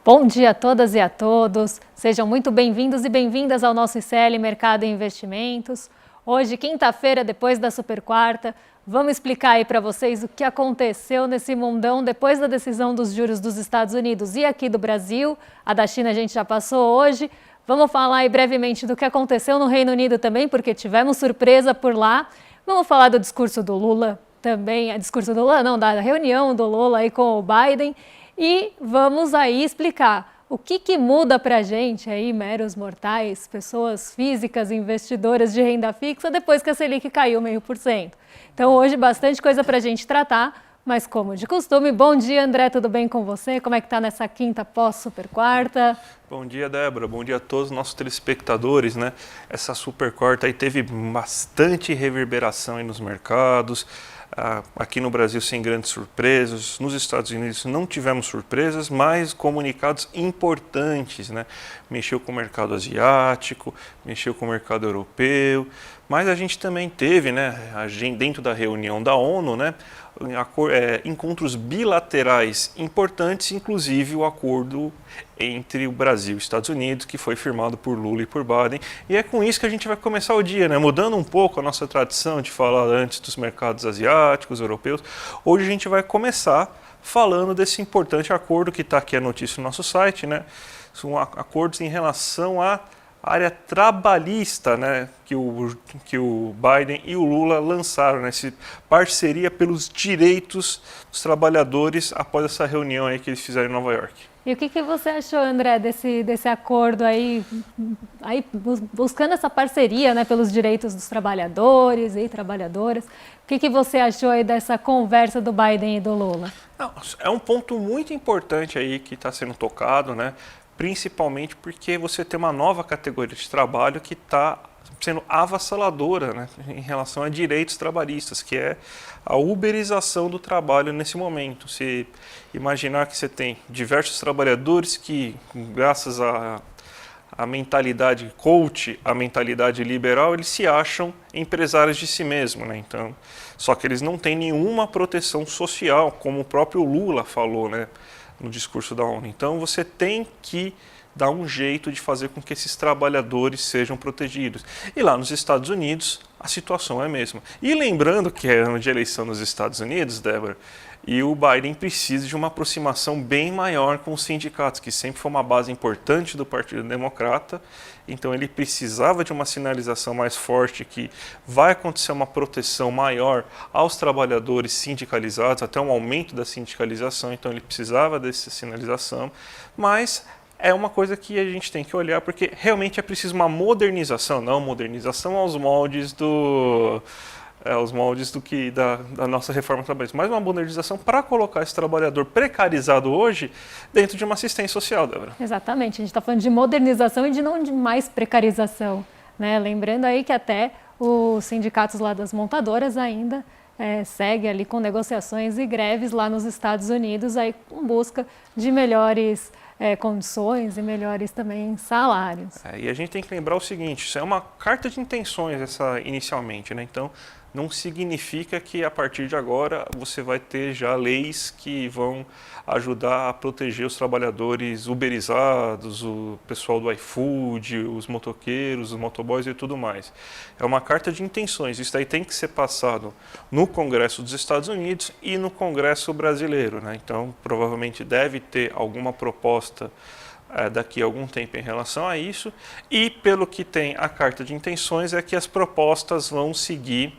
Bom dia a todas e a todos, sejam muito bem-vindos e bem-vindas ao nosso ICL Mercado e Investimentos. Hoje, quinta-feira, depois da super quarta, vamos explicar aí para vocês o que aconteceu nesse mundão depois da decisão dos juros dos Estados Unidos e aqui do Brasil. A da China a gente já passou hoje. Vamos falar aí brevemente do que aconteceu no Reino Unido também, porque tivemos surpresa por lá. Vamos falar do discurso do Lula também, da reunião do Lula aí com o Biden. E vamos aí explicar o que muda para a gente aí, meros mortais, pessoas físicas, investidoras de renda fixa, depois que a Selic caiu 0,5%. Então hoje bastante coisa para a gente tratar, mas como de costume, bom dia André, tudo bem com você? Como é que tá nessa quinta pós-super quarta? Bom dia, Débora. Bom dia a todos os nossos telespectadores, né? Essa super quarta aí teve bastante reverberação aí nos mercados. Aqui no Brasil sem grandes surpresas, nos Estados Unidos não tivemos surpresas, mas comunicados importantes, né? Mexeu com o mercado asiático, mexeu com o mercado europeu, mas a gente também teve, né, dentro da reunião da ONU, né, encontros bilaterais importantes, inclusive o acordo entre o Brasil e os Estados Unidos, que foi firmado por Lula e por Biden. E é com isso que a gente vai começar o dia, né? Mudando um pouco a nossa tradição de falar antes dos mercados asiáticos, europeus. Hoje a gente vai começar falando desse importante acordo que está aqui a notícia no nosso site, né? São acordos em relação à área trabalhista, né, que o Biden e o Lula lançaram, né, essa parceria pelos direitos dos trabalhadores após essa reunião aí que eles fizeram em Nova York. E o que você achou, André, desse acordo aí buscando essa parceria, né, pelos direitos dos trabalhadores e trabalhadoras? O que você achou aí dessa conversa do Biden e do Lula? Não, é um ponto muito importante aí que está sendo tocado, né? Principalmente porque você tem uma nova categoria de trabalho que está sendo avassaladora, né, em relação a direitos trabalhistas, que é a uberização do trabalho nesse momento. Se imaginar que você tem diversos trabalhadores que, graças à mentalidade coach, a mentalidade liberal, eles se acham empresários de si mesmos, né? Então, só que eles não têm nenhuma proteção social, como o próprio Lula falou, né, no discurso da ONU. Então você tem que dar um jeito de fazer com que esses trabalhadores sejam protegidos. E lá nos Estados Unidos a situação é a mesma. E lembrando que é ano de eleição nos Estados Unidos, Débora, e o Biden precisa de uma aproximação bem maior com os sindicatos, que sempre foi uma base importante do Partido Democrata. Então ele precisava de uma sinalização mais forte que vai acontecer uma proteção maior aos trabalhadores sindicalizados, até um aumento da sindicalização, então ele precisava dessa sinalização, mas é uma coisa que a gente tem que olhar, porque realmente é preciso uma modernização, não modernização aos moldes da nossa reforma trabalhista, mas uma modernização para colocar esse trabalhador precarizado hoje dentro de uma assistência social, Débora. Exatamente, a gente está falando de modernização e de não de mais precarização, né? Lembrando aí que até os sindicatos lá das montadoras ainda seguem ali com negociações e greves lá nos Estados Unidos, aí com busca de melhores condições e melhores também salários. E a gente tem que lembrar o seguinte, isso é uma carta de intenções inicialmente, né? Então não significa que a partir de agora você vai ter já leis que vão ajudar a proteger os trabalhadores uberizados, o pessoal do iFood, os motoqueiros, os motoboys e tudo mais. É uma carta de intenções, isso daí tem que ser passado no Congresso dos Estados Unidos e no Congresso brasileiro, né? Então provavelmente deve ter alguma proposta daqui a algum tempo em relação a isso, e pelo que tem a carta de intenções é que as propostas vão seguir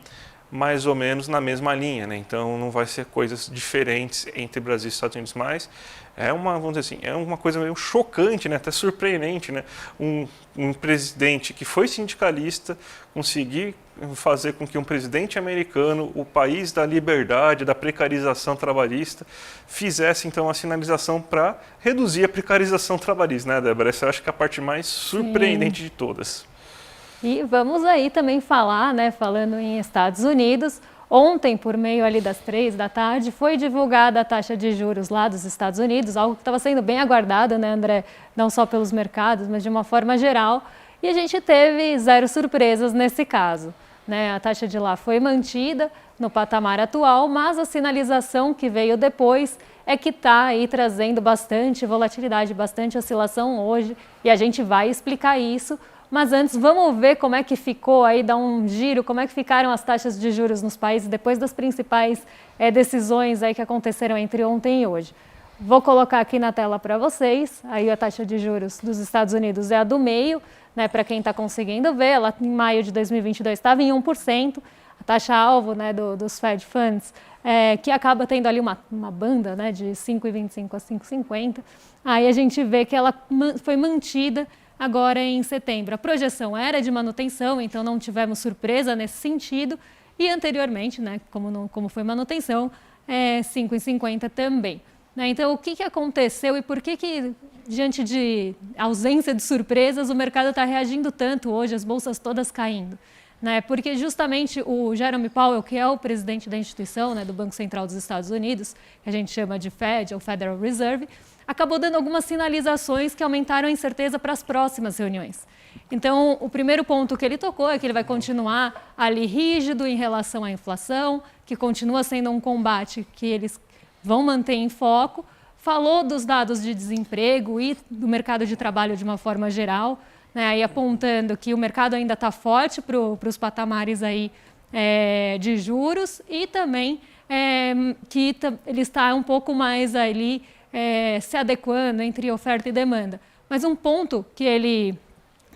mais ou menos na mesma linha, né? Então não vai ser coisas diferentes entre Brasil e Estados Unidos, mas vamos dizer assim, é uma coisa meio chocante, né? Até surpreendente, né? Um presidente que foi sindicalista conseguir fazer com que um presidente americano, o país da liberdade, da precarização trabalhista, fizesse então a sinalização para reduzir a precarização trabalhista, né, Débora? Essa eu acho que é a parte mais surpreendente de todas. E vamos aí também falar, né, falando em Estados Unidos, ontem, por meio ali das 3 da tarde, foi divulgada a taxa de juros lá dos Estados Unidos, algo que estava sendo bem aguardado, né, André, não só pelos mercados, mas de uma forma geral, e a gente teve zero surpresas nesse caso, né? A taxa de lá foi mantida no patamar atual, mas a sinalização que veio depois é que está aí trazendo bastante volatilidade, bastante oscilação hoje, e a gente vai explicar isso. Mas antes, vamos ver como é que ficou aí, dar um giro, como é que ficaram as taxas de juros nos países depois das principais decisões aí que aconteceram entre ontem e hoje. Vou colocar aqui na tela para vocês, aí a taxa de juros dos Estados Unidos é a do meio, né, para quem está conseguindo ver, ela em maio de 2022 estava em 1%, a taxa-alvo, né, dos Fed Funds, que acaba tendo ali uma banda, né, de 5,25 a 5,50, aí a gente vê que ela foi mantida agora em setembro. A projeção era de manutenção, então não tivemos surpresa nesse sentido. E anteriormente, né, como foi manutenção, 5,50 também. Né? Então, o que aconteceu e por que, diante de ausência de surpresas, o mercado está reagindo tanto hoje, as bolsas todas caindo? Né? Porque justamente o Jerome Powell, que é o presidente da instituição, né, do Banco Central dos Estados Unidos, que a gente chama de Fed, ou Federal Reserve, acabou dando algumas sinalizações que aumentaram a incerteza para as próximas reuniões. Então, o primeiro ponto que ele tocou é que ele vai continuar ali rígido em relação à inflação, que continua sendo um combate que eles vão manter em foco. Falou dos dados de desemprego e do mercado de trabalho de uma forma geral, né, aí apontando que o mercado ainda está forte para os patamares aí, de juros e também que ele está um pouco mais ali se adequando entre oferta e demanda. Mas um ponto que ele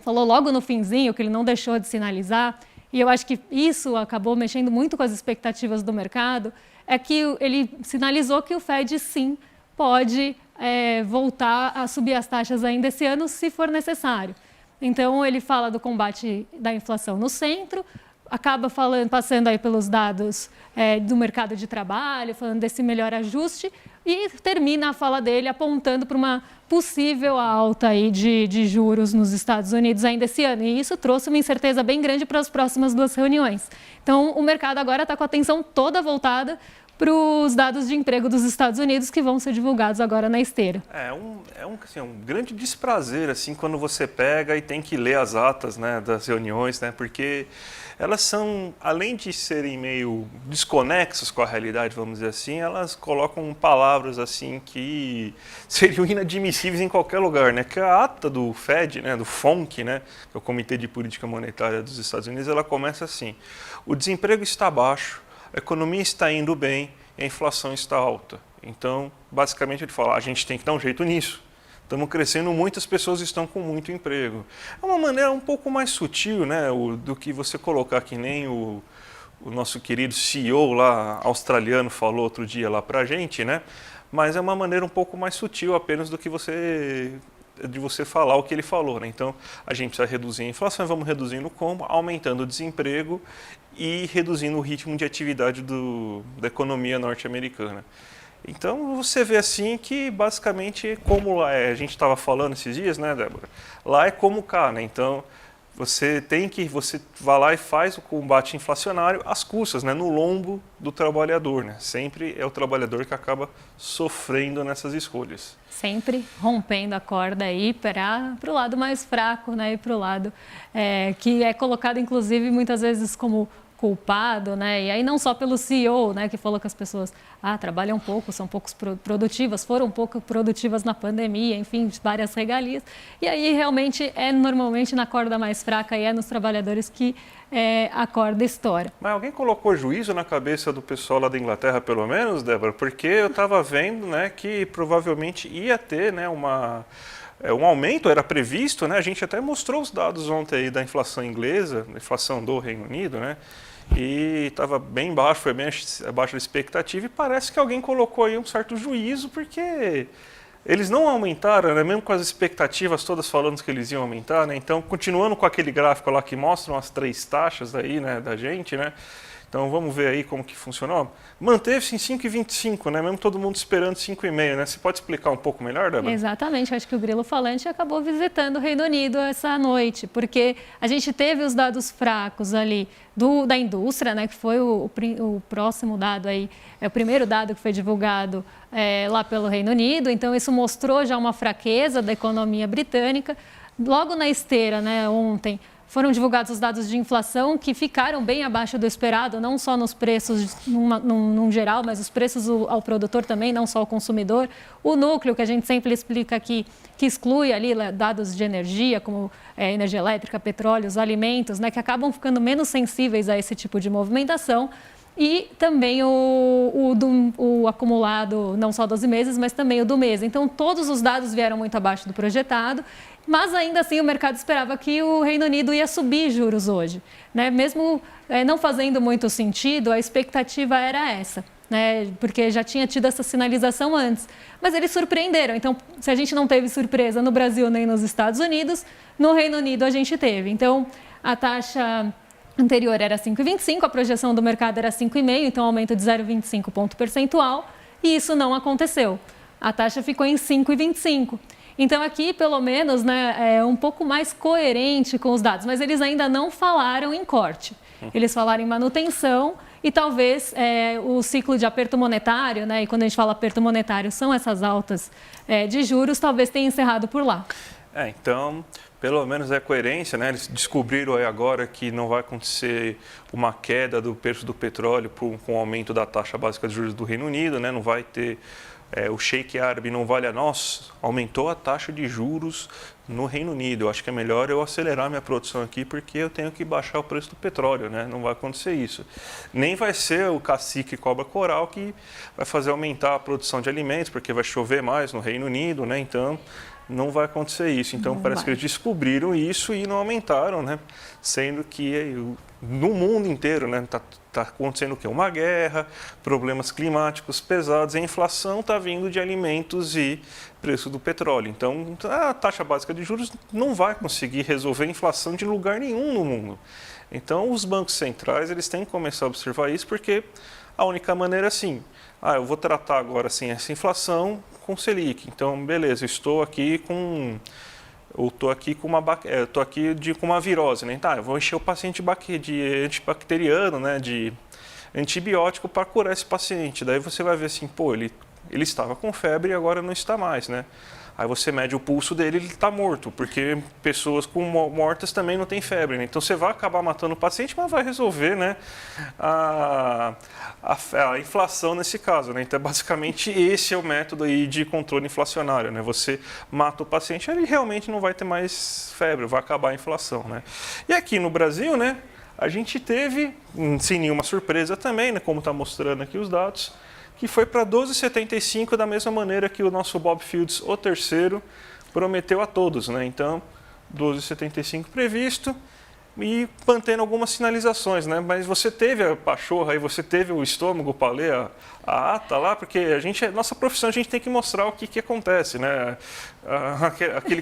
falou logo no finzinho, que ele não deixou de sinalizar, e eu acho que isso acabou mexendo muito com as expectativas do mercado, é que ele sinalizou que o Fed sim pode voltar a subir as taxas ainda esse ano, se for necessário. Então, ele fala do combate da inflação no centro, acaba passando aí pelos dados do mercado de trabalho, falando desse melhor ajuste, e termina a fala dele apontando para uma possível alta aí de juros nos Estados Unidos ainda esse ano. E isso trouxe uma incerteza bem grande para as próximas duas reuniões. Então, o mercado agora está com a atenção toda voltada para os dados de emprego dos Estados Unidos que vão ser divulgados agora na esteira. Assim, um grande desprazer assim, quando você pega e tem que ler as atas, né, das reuniões, né, porque elas são, além de serem meio desconexas com a realidade, vamos dizer assim, elas colocam palavras assim que seriam inadmissíveis em qualquer lugar, né? Que a ata do Fed, né, do FONC, né, que é o Comitê de Política Monetária dos Estados Unidos, ela começa assim: o desemprego está baixo, a economia está indo bem e a inflação está alta. Então, basicamente, ele fala: a gente tem que dar um jeito nisso. Estamos crescendo muito, as pessoas estão com muito emprego. É uma maneira um pouco mais sutil, né, do que você colocar, que nem o nosso querido CEO lá, australiano, falou outro dia lá para a gente, né? Mas é uma maneira um pouco mais sutil apenas de você falar o que ele falou, né? Então, a gente precisa reduzir a inflação, vamos reduzindo como? Aumentando o desemprego e reduzindo o ritmo de atividade da economia norte-americana. Então, você vê assim que, basicamente, como a gente estava falando esses dias, né, Débora? Lá é como cá, né? Então, você vai lá e faz o combate inflacionário às custas, né, no lombo do trabalhador, né? Sempre é o trabalhador que acaba sofrendo nessas escolhas. Sempre rompendo a corda aí para o lado mais fraco, né, e para o lado que é colocado, inclusive, muitas vezes como culpado, né? E aí não só pelo CEO, né, que falou que as pessoas trabalham pouco, são pouco produtivas, foram pouco produtivas na pandemia, enfim, várias regalias. E aí realmente normalmente na corda mais fraca e nos trabalhadores que a corda estoura. Mas alguém colocou juízo na cabeça do pessoal lá da Inglaterra, pelo menos, Débora? Porque eu estava vendo, né, que provavelmente ia ter, né, um aumento, era previsto, né? A gente até mostrou os dados ontem aí da inflação inglesa, da inflação do Reino Unido, né? E estava bem baixo, foi bem abaixo da expectativa, e parece que alguém colocou aí um certo juízo, porque eles não aumentaram, né? Mesmo com as expectativas todas falando que eles iam aumentar, né? Então, continuando com aquele gráfico lá que mostram as 3 taxas aí, né, da gente, né? Então, vamos ver aí como que funcionou. Manteve-se em 5,25, né? Mesmo todo mundo esperando 5,5, né? Você pode explicar um pouco melhor, Débora? Exatamente. Acho que o Grilo Falante acabou visitando o Reino Unido essa noite, porque a gente teve os dados fracos ali da indústria, né? Que foi o próximo dado aí, o primeiro dado que foi divulgado lá pelo Reino Unido. Então, isso mostrou já uma fraqueza da economia britânica. Logo na esteira, né, ontem, foram divulgados os dados de inflação que ficaram bem abaixo do esperado, não só nos preços num geral, mas os preços ao produtor também, não só ao consumidor. O núcleo, que a gente sempre explica aqui, que exclui ali dados de energia, como energia elétrica, petróleo, os alimentos, né, que acabam ficando menos sensíveis a esse tipo de movimentação. E também o acumulado, não só 12 meses, mas também o do mês. Então, todos os dados vieram muito abaixo do projetado, mas ainda assim o mercado esperava que o Reino Unido ia subir juros hoje, né? Mesmo não fazendo muito sentido, a expectativa era essa, né? Porque já tinha tido essa sinalização antes. Mas eles surpreenderam. Então, se a gente não teve surpresa no Brasil nem nos Estados Unidos, no Reino Unido a gente teve. Então, a taxa anterior era 5,25, a projeção do mercado era 5,5, então aumento de 0,25 ponto percentual, e isso não aconteceu. A taxa ficou em 5,25. Então, aqui, pelo menos, né, é um pouco mais coerente com os dados, mas eles ainda não falaram em corte. Eles falaram em manutenção e talvez o ciclo de aperto monetário, né, e quando a gente fala aperto monetário, são essas altas de juros, talvez tenha encerrado por lá. Então, pelo menos é coerência, né? Eles descobriram aí agora que não vai acontecer uma queda do preço do petróleo com o aumento da taxa básica de juros do Reino Unido, né? Não vai ter o Sheik árabe não vale a nós, aumentou a taxa de juros no Reino Unido. Eu acho que é melhor eu acelerar minha produção aqui porque eu tenho que baixar o preço do petróleo, né? Não vai acontecer isso. Nem vai ser o cacique cobra coral que vai fazer aumentar a produção de alimentos, porque vai chover mais no Reino Unido, né? Então, não vai acontecer isso. Então, parece que eles descobriram isso e não aumentaram, né? Sendo que no mundo inteiro, né, tá acontecendo o quê? Uma guerra, problemas climáticos pesados, e a inflação está vindo de alimentos e preço do petróleo. Então, a taxa básica de juros não vai conseguir resolver a inflação de lugar nenhum no mundo. Então, os bancos centrais eles têm que começar a observar isso, porque a única maneira é assim, eu vou tratar agora assim, essa inflação com Selic. Então, beleza, eu estou aqui com uma virose, né? Tá, eu vou encher o paciente de antibacteriano, né? De antibiótico para curar esse paciente. Daí você vai ver assim, pô, ele estava com febre e agora não está mais, né? Aí você mede o pulso dele, ele está morto, porque pessoas mortas também não têm febre, né? Então você vai acabar matando o paciente, mas vai resolver, né, a inflação nesse caso, né? Então basicamente esse é o método aí de controle inflacionário, né? Você mata o paciente, ele realmente não vai ter mais febre, vai acabar a inflação, né? E aqui no Brasil, né, a gente teve, sem nenhuma surpresa também, né, como está mostrando aqui os dados, que foi para 12,75 da mesma maneira que o nosso Bob Fields, o terceiro, prometeu a todos, né? Então, 12,75 previsto e mantendo algumas sinalizações, né? Mas você teve a pachorra e você teve o estômago para ler a ata lá, porque nossa profissão, a gente tem que mostrar o que acontece, né? Aquele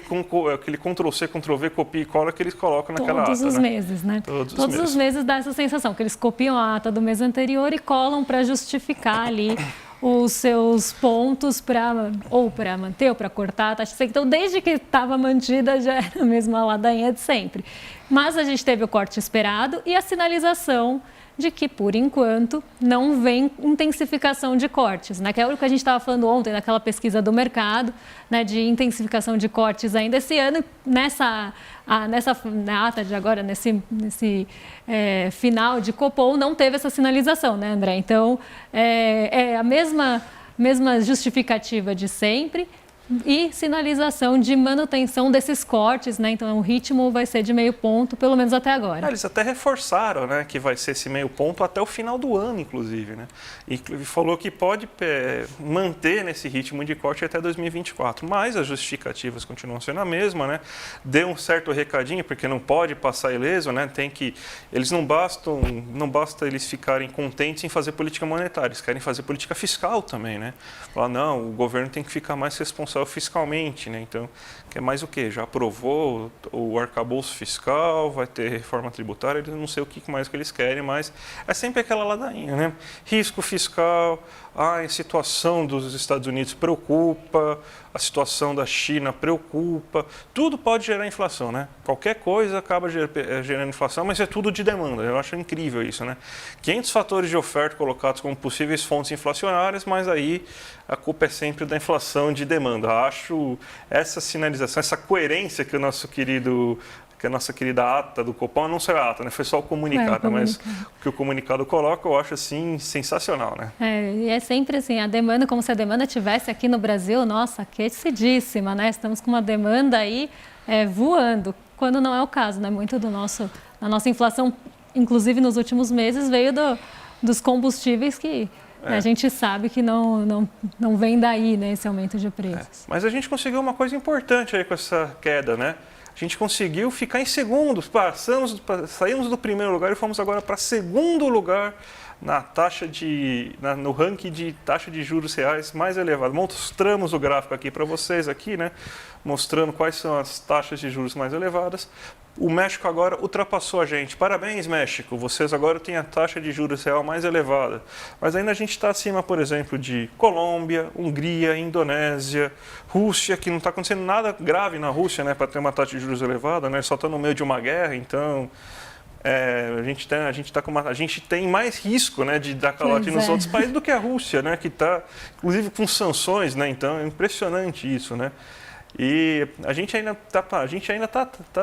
Ctrl-C, Ctrl-V, copia e cola que eles colocam naquela ata. Todos os meses, né? Todos os meses dá essa sensação, que eles copiam a ata do mês anterior e colam para justificar ali os seus pontos para manter ou para cortar a taxa. Então, desde que estava mantida, já era a mesma ladainha de sempre. Mas a gente teve o corte esperado e a sinalização de que, por enquanto, não vem intensificação de cortes, né? Que é o que a gente estava falando ontem, naquela pesquisa do mercado, né, de intensificação de cortes ainda esse ano. Na ata de agora, nesse final de Copom, não teve essa sinalização, né, André? Então, é a mesma justificativa de sempre e sinalização de manutenção desses cortes, né? Então, o ritmo vai ser de meio ponto, pelo menos até agora. Eles até reforçaram, né, que vai ser esse meio ponto até o final do ano, inclusive, né? E falou que pode manter nesse ritmo de corte até 2024, mas as justificativas continuam sendo a mesma, né? Deu um certo recadinho, porque não pode passar ileso, né? Não basta eles ficarem contentes em fazer política monetária, eles querem fazer política fiscal também, né? Falar, não, o governo tem que ficar mais responsável fiscalmente, né? Então, quer mais o quê? Já aprovou o arcabouço fiscal, vai ter reforma tributária, eles não sei o que mais que eles querem, mas é sempre aquela ladainha, né? Risco fiscal, a situação dos Estados Unidos preocupa, a situação da China preocupa, tudo pode gerar inflação, né? Qualquer coisa acaba gerando inflação, mas é tudo de demanda. Eu acho incrível isso, né? 500 fatores de oferta colocados como possíveis fontes inflacionárias, mas aí a culpa é sempre da inflação de demanda. Acho essa sinalização, essa coerência que o nosso querido que a nossa querida ata do Copom, não saiu a ata, né? Foi só o comunicado, mas o que o comunicado coloca, eu acho assim sensacional, né? E é sempre assim, a demanda, como se a demanda tivesse aqui no Brasil, nossa, aquecidíssima, né? Estamos com uma demanda aí voando, quando não é o caso, né? Muito da nossa inflação, inclusive nos últimos meses, veio dos combustíveis que a gente sabe que não vem daí, né, esse aumento de preços. Mas a gente conseguiu uma coisa importante aí com essa queda, né? A gente conseguiu ficar em segundo, saímos do primeiro lugar e fomos agora para segundo lugar no ranking de taxa de juros reais mais elevado. Mostramos o gráfico aqui para vocês, né? Mostrando quais são as taxas de juros mais elevadas. O México agora ultrapassou a gente. Parabéns, México! Vocês agora têm a taxa de juros real mais elevada. Mas ainda a gente está acima, por exemplo, de Colômbia, Hungria, Indonésia, Rússia, que não está acontecendo nada grave na Rússia, né, para ter uma taxa de juros elevada, né? Só está no meio de uma guerra, então a gente tem mais risco, né, de dar calote nos outros países do que a Rússia, né, que está, inclusive, com sanções, né? Então é impressionante isso, né? E a gente ainda tá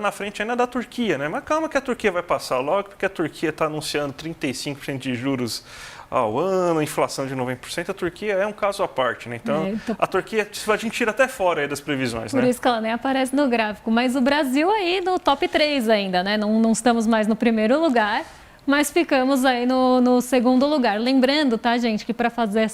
na frente ainda da Turquia, né? Mas calma que a Turquia vai passar logo, porque a Turquia está anunciando 35% de juros ao ano, inflação de 90%. A Turquia é um caso à parte, né? Então, a Turquia a gente tira até fora aí das previsões, né? Por isso que ela nem aparece no gráfico. Mas o Brasil aí no top 3 ainda, né? Não estamos mais no primeiro lugar, mas ficamos aí no segundo lugar. Lembrando, tá, gente, que para fazer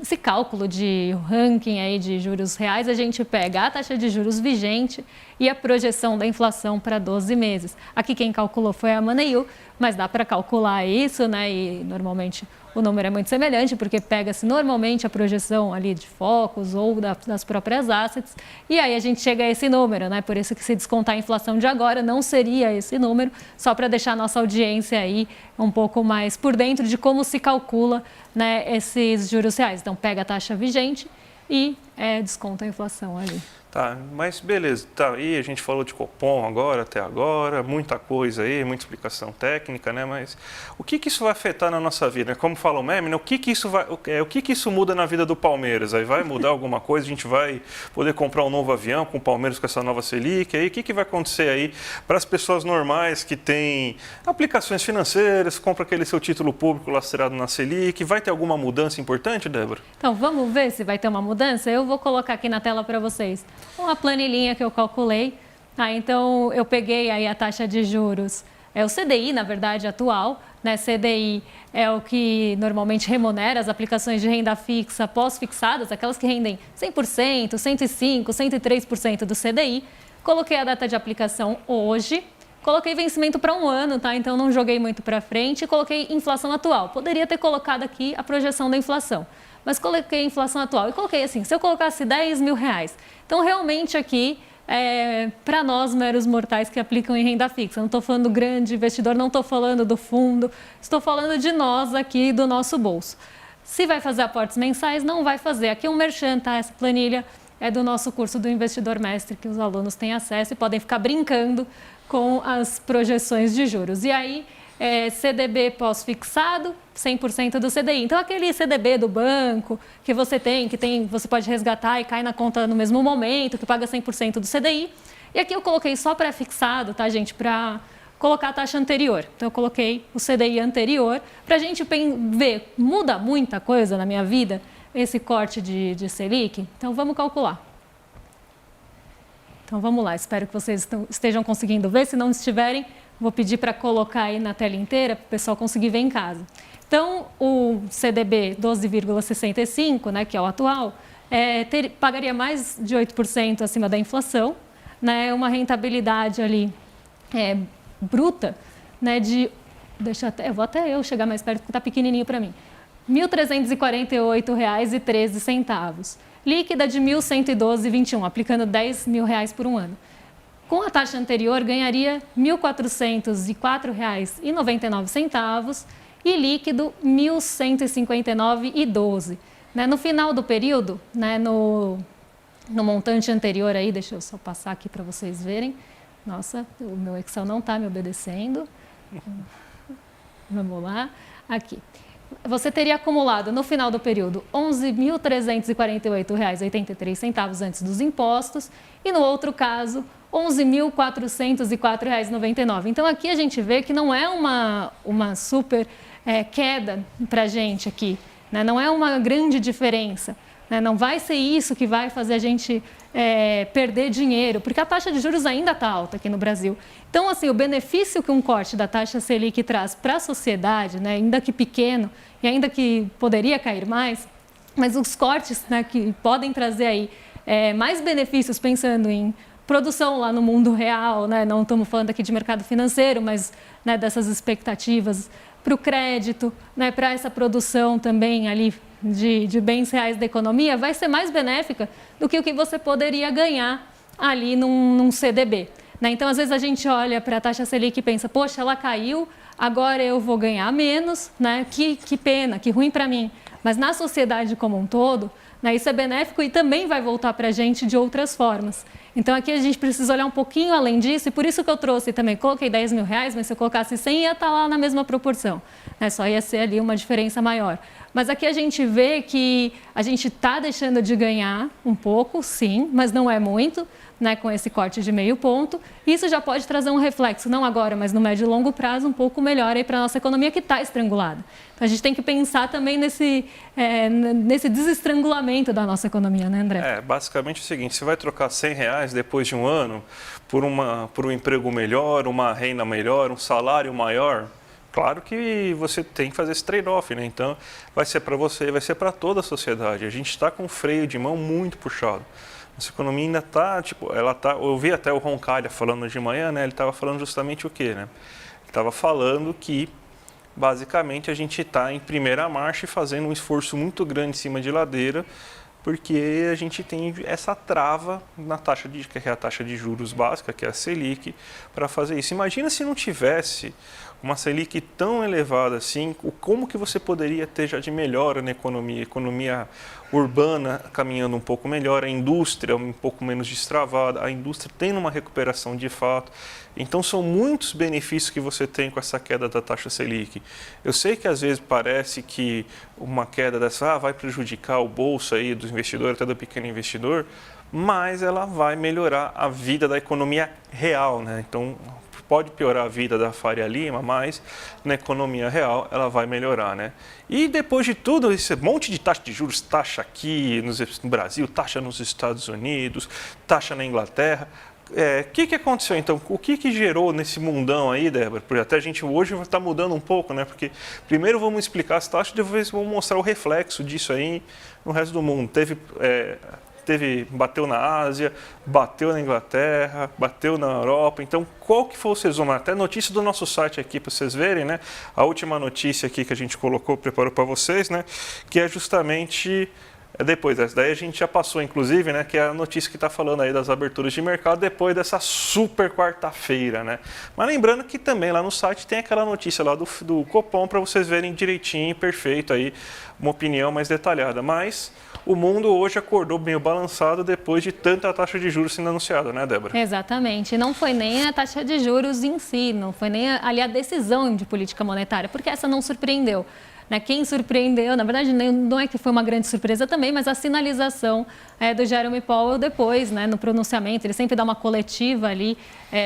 esse cálculo de ranking aí de juros reais, a gente pega a taxa de juros vigente e a projeção da inflação para 12 meses. Aqui quem calculou foi a Moneyou, mas dá para calcular isso, né? E normalmente o número é muito semelhante, porque pega-se normalmente a projeção ali de Focus ou das próprias assets, e aí a gente chega a esse número, né? Por isso que se descontar a inflação de agora, não seria esse número, só para deixar a nossa audiência aí um pouco mais por dentro de como se calcula, né, esses juros reais. Então, pega a taxa vigente e desconta a inflação ali. Tá, mas beleza, tá aí, a gente falou de Copom até agora, muita coisa aí, muita explicação técnica, né? Mas o que isso vai afetar na nossa vida? Como fala o meme, né? O que isso muda na vida do Palmeiras? Aí vai mudar alguma coisa? A gente vai poder comprar um novo avião com o Palmeiras com essa nova Selic? Aí o que vai acontecer aí para as pessoas normais que têm aplicações financeiras, compra aquele seu título público lastrado na Selic? Vai ter alguma mudança importante, Débora? Então, vamos ver se vai ter uma mudança? Eu vou colocar aqui na tela para vocês uma planilhinha que eu calculei. Então, eu peguei aí a taxa de juros, o CDI, na verdade, atual, né? CDI é o que normalmente remunera as aplicações de renda fixa pós-fixadas, aquelas que rendem 100%, 105%, 103% do CDI. Coloquei a data de aplicação hoje, coloquei vencimento para um ano, tá? Então, não joguei muito para frente e coloquei inflação atual. Poderia ter colocado aqui a projeção da inflação, mas coloquei a inflação atual e coloquei assim, se eu colocasse 10 mil reais. Então, realmente aqui, para nós, meros mortais que aplicam em renda fixa, não estou falando do grande investidor, não estou falando do fundo, estou falando de nós aqui, do nosso bolso. Se vai fazer aportes mensais, não vai fazer. Aqui um merchan, tá? Essa planilha é do nosso curso do Investidor Mestre, que os alunos têm acesso e podem ficar brincando com as projeções de juros. E aí, CDB pós-fixado, 100% do CDI. Então, aquele CDB do banco que você você pode resgatar e cai na conta no mesmo momento, que paga 100% do CDI. E aqui eu coloquei só pré-fixado, tá, gente, para colocar a taxa anterior. Então, eu coloquei o CDI anterior para a gente ver, muda muita coisa na minha vida esse corte de Selic? Então, vamos calcular. Então, vamos lá. Espero que vocês estejam conseguindo ver. Se não estiverem, vou pedir para colocar aí na tela inteira para o pessoal conseguir ver em casa. Então, o CDB 12,65, né, que é o atual, pagaria mais de 8% acima da inflação, né, uma rentabilidade ali bruta, né, eu vou até eu chegar mais perto porque está pequenininho para mim, R$ 1.348,13. Líquida de R$ 1.112,21, aplicando R$ 10 mil por um ano. Com a taxa anterior, ganharia R$ 1.404,99 e líquido R$ 1.159,12. Né? No final do período, né, no montante anterior, aí, deixa eu só passar aqui para vocês verem. Nossa, o meu Excel não está me obedecendo. Vamos lá. Aqui. Você teria acumulado no final do período R$ 11.348,83 antes dos impostos e no outro caso R$ R$ 11.404,99. Então, aqui a gente vê que não é uma super queda para a gente aqui, né? Não é uma grande diferença. Né? Não vai ser isso que vai fazer a gente perder dinheiro, porque a taxa de juros ainda está alta aqui no Brasil. Então, assim, o benefício que um corte da taxa Selic traz para a sociedade, né, ainda que pequeno, e ainda que poderia cair mais, mas os cortes, né, que podem trazer aí mais benefícios pensando em produção lá no mundo real, né, não estamos falando aqui de mercado financeiro, mas, né, dessas expectativas para o crédito, né, para essa produção também ali de bens reais da economia, vai ser mais benéfica do que o que você poderia ganhar ali num CDB. Né? Então, às vezes a gente olha para a taxa Selic e pensa, poxa, ela caiu, agora eu vou ganhar menos, né? Que pena, que ruim para mim. Mas na sociedade como um todo, né, isso é benéfico e também vai voltar para a gente de outras formas. Então, aqui a gente precisa olhar um pouquinho além disso, e por isso que eu trouxe também, coloquei R$ 10.000, mas se eu colocasse 100, ia estar lá na mesma proporção, né? Só ia ser ali uma diferença maior. Mas aqui a gente vê que a gente está deixando de ganhar um pouco, sim, mas não é muito, né, com esse corte de meio ponto. Isso já pode trazer um reflexo, não agora, mas no médio e longo prazo, um pouco melhor para a nossa economia que está estrangulada. Então, a gente tem que pensar também nesse desestrangulamento da nossa economia, né, André? Basicamente é o seguinte, você vai trocar R$ 100 depois de um ano por um emprego melhor, uma renda melhor, um salário maior. Claro que você tem que fazer esse trade-off, né? Então, vai ser para você, vai ser para toda a sociedade. A gente está com um freio de mão muito puxado. Nossa economia ainda está, eu vi até o Roncalha falando de manhã, né? Ele estava falando justamente o quê, né? Ele estava falando que, basicamente, a gente está em primeira marcha e fazendo um esforço muito grande em cima de ladeira, porque a gente tem essa trava na taxa que é a taxa de juros básica, que é a Selic, para fazer isso. Imagina se não tivesse uma Selic tão elevada assim, como que você poderia ter já de melhora na economia? Economia urbana caminhando um pouco melhor, a indústria um pouco menos destravada, a indústria tendo uma recuperação de fato. Então, são muitos benefícios que você tem com essa queda da taxa Selic. Eu sei que às vezes parece que uma queda dessa vai prejudicar o bolso aí do investidor, até do pequeno investidor, mas ela vai melhorar a vida da economia real, né? Então, pode piorar a vida da Faria Lima, mas na economia real ela vai melhorar, né? E depois de tudo, esse monte de taxa de juros, taxa aqui no Brasil, taxa nos Estados Unidos, taxa na Inglaterra. O que aconteceu então? O que gerou nesse mundão aí, Débora? Porque até a gente hoje está mudando um pouco, né? Porque primeiro vamos explicar as taxas, depois vamos mostrar o reflexo disso aí no resto do mundo. Bateu na Ásia, bateu na Inglaterra, bateu na Europa. Então, qual que foi o resumo? Até notícia do nosso site aqui para vocês verem, né? A última notícia aqui que a gente preparou para vocês, né? Que é justamente depois dessa. Daí a gente já passou, inclusive, né? Que é a notícia que está falando aí das aberturas de mercado depois dessa super quarta-feira, né? Mas lembrando que também lá no site tem aquela notícia lá do Copom para vocês verem direitinho, perfeito aí, uma opinião mais detalhada. Mas o mundo hoje acordou meio balançado depois de tanta taxa de juros sendo anunciada, né, Débora? Exatamente. Não foi nem a taxa de juros em si, não foi nem ali a decisão de política monetária, porque essa não surpreendeu. Né? Quem surpreendeu, na verdade, não é que foi uma grande surpresa também, mas a sinalização do Jerome Powell depois, né, no pronunciamento, ele sempre dá uma coletiva ali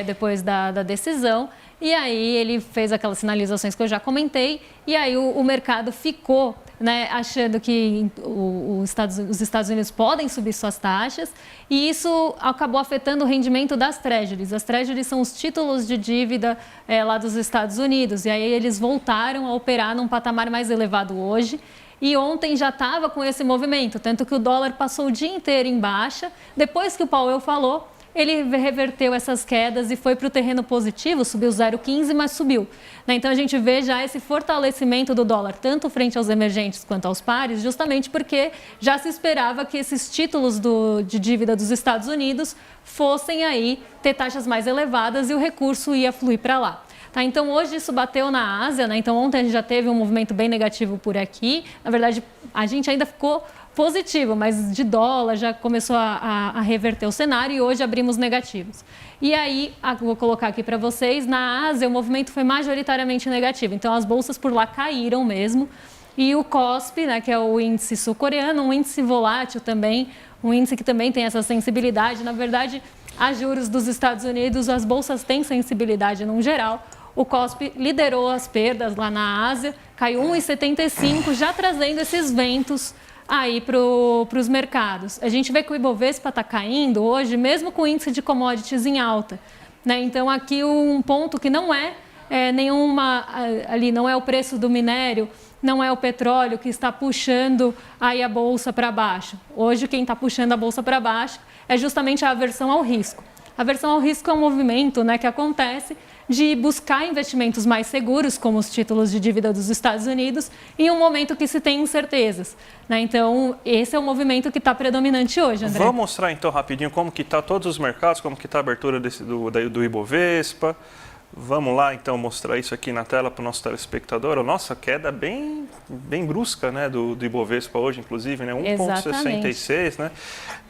depois da decisão. E aí ele fez aquelas sinalizações que eu já comentei, e aí o mercado ficou, né, achando que os Estados Unidos podem subir suas taxas, e isso acabou afetando o rendimento das Treasuries. As Treasuries são os títulos de dívida lá dos Estados Unidos, e aí eles voltaram a operar num patamar mais elevado hoje. E ontem já estava com esse movimento, tanto que o dólar passou o dia inteiro em baixa. Depois que o Powell falou, ele reverteu essas quedas e foi para o terreno positivo, subiu 0,15, mas subiu. Então, a gente vê já esse fortalecimento do dólar, tanto frente aos emergentes quanto aos pares, justamente porque já se esperava que esses títulos de dívida dos Estados Unidos fossem aí ter taxas mais elevadas e o recurso ia fluir para lá. Então, hoje isso bateu na Ásia, né? Então, ontem a gente já teve um movimento bem negativo por aqui. Na verdade, a gente ainda ficou positivo, mas de dólar já começou a reverter o cenário e hoje abrimos negativos. E aí, vou colocar aqui para vocês, na Ásia o movimento foi majoritariamente negativo, então as bolsas por lá caíram mesmo. E o KOSPI, né, que é o índice sul-coreano, um índice volátil também, um índice que também tem essa sensibilidade, na verdade, a juros dos Estados Unidos, as bolsas têm sensibilidade num geral. O KOSPI liderou as perdas lá na Ásia, caiu 1,75, já trazendo esses ventos aí para os mercados. A gente vê que o Ibovespa está caindo hoje, mesmo com o índice de commodities em alta, né? Então, aqui um ponto que não é nenhuma, ali não é o preço do minério, não é o petróleo que está puxando aí a bolsa para baixo. Hoje, quem está puxando a bolsa para baixo é justamente a aversão ao risco. A aversão ao risco é um movimento, né, que acontece de buscar investimentos mais seguros, como os títulos de dívida dos Estados Unidos, em um momento que se tem incertezas, né? Então, esse é o movimento que está predominante hoje, André. Vamos mostrar então rapidinho como que está todos os mercados, como que está a abertura do Ibovespa. Vamos lá, então, mostrar isso aqui na tela para o nosso telespectador. Nossa, queda bem brusca, né, do Ibovespa hoje, inclusive, né, 1,66, né?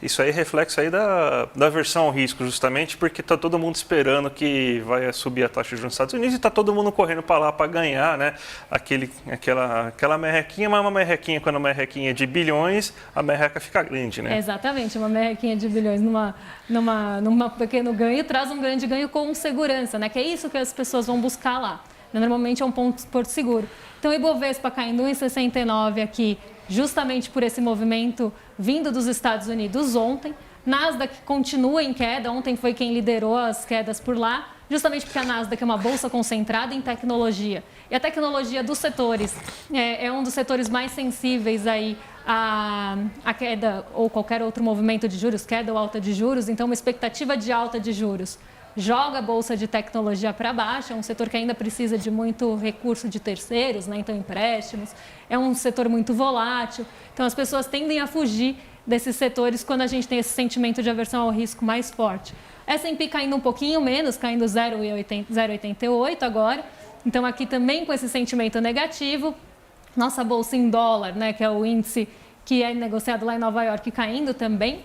Isso aí é reflexo aí da aversão ao risco, justamente porque está todo mundo esperando que vai subir a taxa de juros nos Estados Unidos e está todo mundo correndo para lá para ganhar, né, aquela merrequinha, mas uma merrequinha, quando a merrequinha é de bilhões, a merreca fica grande, né? Exatamente, uma merrequinha de bilhões numa pequeno ganho traz um grande ganho com segurança, né, que é isso que as pessoas vão buscar lá. Normalmente é um porto seguro. Então, o Ibovespa caindo 1,69 aqui, justamente por esse movimento vindo dos Estados Unidos ontem. Nasdaq continua em queda, ontem foi quem liderou as quedas por lá, justamente porque a Nasdaq é uma bolsa concentrada em tecnologia. E a tecnologia dos setores é um dos setores mais sensíveis aí à queda ou qualquer outro movimento de juros, queda ou alta de juros. Então, uma expectativa de alta de juros joga a bolsa de tecnologia para baixo, é um setor que ainda precisa de muito recurso de terceiros, né? Então empréstimos, é um setor muito volátil, então as pessoas tendem a fugir desses setores quando a gente tem esse sentimento de aversão ao risco mais forte. S&P caindo um pouquinho menos, caindo 0,88 agora, então aqui também com esse sentimento negativo, nossa bolsa em dólar, né? Que é o índice que é negociado lá em Nova York, caindo também.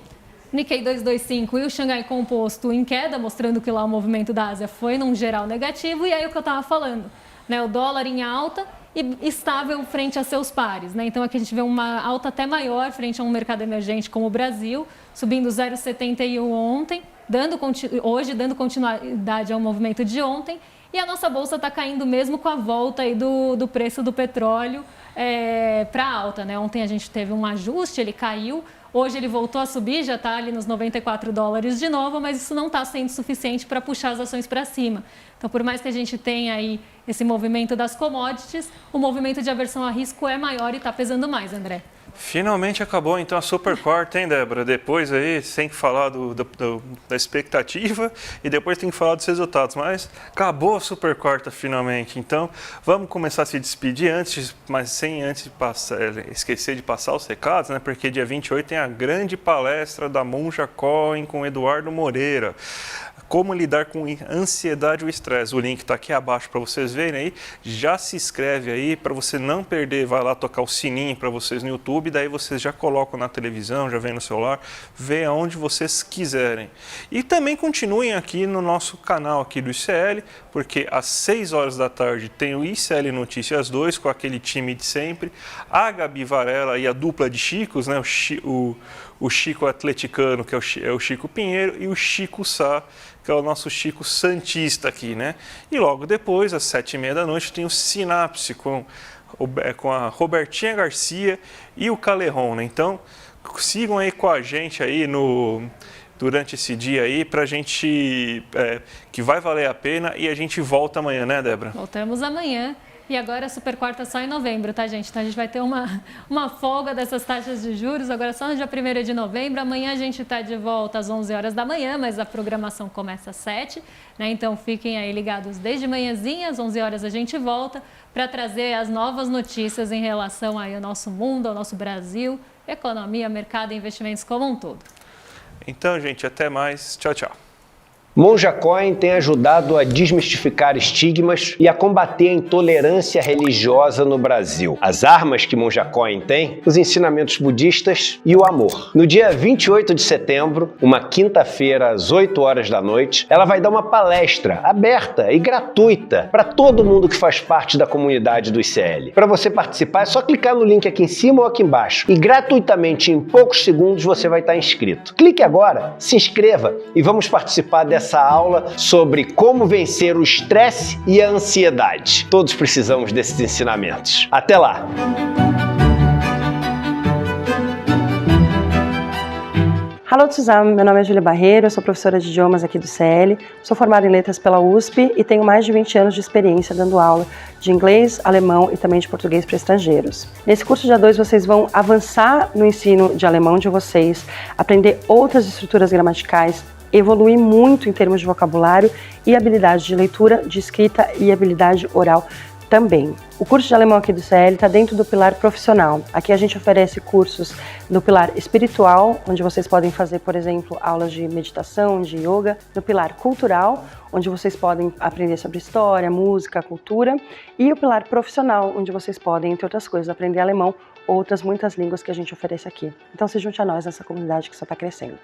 Nikkei 225 e o Xangai Composto em queda, mostrando que lá o movimento da Ásia foi num geral negativo. E aí o que eu estava falando, né? O dólar em alta e estável frente a seus pares, né? Então aqui a gente vê uma alta até maior frente a um mercado emergente como o Brasil, subindo 0,71 ontem, hoje dando continuidade ao movimento de ontem. E a nossa bolsa está caindo mesmo com a volta aí do preço do petróleo para alta, né? Ontem a gente teve um ajuste, ele caiu. Hoje ele voltou a subir, já está ali nos $94 de novo, mas isso não está sendo suficiente para puxar as ações para cima. Então, por mais que a gente tenha aí esse movimento das commodities, o movimento de aversão a risco é maior e está pesando mais, André. Finalmente acabou, então, a super quarta, hein, Débora? Depois aí, sem falar da expectativa e depois tem que falar dos resultados, mas acabou a super quarta finalmente. Então, vamos começar a se despedir mas sem antes esquecer de passar os recados, né? Porque dia 28 tem a grande palestra da Monja Cohen com Eduardo Moreira. Como lidar com ansiedade ou estresse. O link está aqui abaixo para vocês verem aí. Já se inscreve aí para você não perder. Vai lá tocar o sininho para vocês no YouTube. Daí vocês já colocam na televisão, já vem no celular. Vê aonde vocês quiserem. E também continuem aqui no nosso canal aqui do ICL, porque às 6 horas da tarde tem o ICL Notícias 2 com aquele time de sempre. A Gabi Varela e a dupla de Chicos, né? O Chico atleticano, que é o Chico Pinheiro, e o Chico Sá, que é o nosso Chico Santista aqui, né? E logo depois, às 7h30 da noite, tem o Sinapse com a Robertinha Garcia e o Calerron, né? Então, sigam aí com a gente aí durante esse dia aí, pra gente, que vai valer a pena, e a gente volta amanhã, né, Débora? Voltamos amanhã. E agora a super quarta só em novembro, tá, gente? Então a gente vai ter uma folga dessas taxas de juros, agora só no dia 1º de novembro. Amanhã a gente está de volta às 11 horas da manhã, mas a programação começa às 7, né? Então fiquem aí ligados desde manhãzinha, às 11 horas a gente volta para trazer as novas notícias em relação aí ao nosso mundo, ao nosso Brasil, economia, mercado e investimentos como um todo. Então, gente, até mais. Tchau, tchau. Monja Coen tem ajudado a desmistificar estigmas e a combater a intolerância religiosa no Brasil. As armas que Monja Coen tem, os ensinamentos budistas e o amor. No dia 28 de setembro, uma quinta-feira às 8 horas da noite, ela vai dar uma palestra aberta e gratuita para todo mundo que faz parte da comunidade do ICL. Para você participar é só clicar no link aqui em cima ou aqui embaixo e gratuitamente em poucos segundos você vai estar inscrito. Clique agora, se inscreva e vamos participar dessa aula sobre como vencer o estresse e a ansiedade. Todos precisamos desses ensinamentos. Até lá! Hallo zusammen, meu nome é Júlia Barreiro, eu sou professora de idiomas aqui do CL, sou formada em letras pela USP e tenho mais de 20 anos de experiência dando aula de inglês, alemão e também de português para estrangeiros. Nesse curso de A2 vocês vão avançar no ensino de alemão de vocês, aprender outras estruturas gramaticais, evoluir muito em termos de vocabulário e habilidade de leitura, de escrita e habilidade oral também. O curso de alemão aqui do CL está dentro do pilar profissional. Aqui a gente oferece cursos no pilar espiritual, onde vocês podem fazer, por exemplo, aulas de meditação, de yoga. No pilar cultural, onde vocês podem aprender sobre história, música, cultura. E o pilar profissional, onde vocês podem, entre outras coisas, aprender alemão ou outras muitas línguas que a gente oferece aqui. Então se junte a nós nessa comunidade que só está crescendo.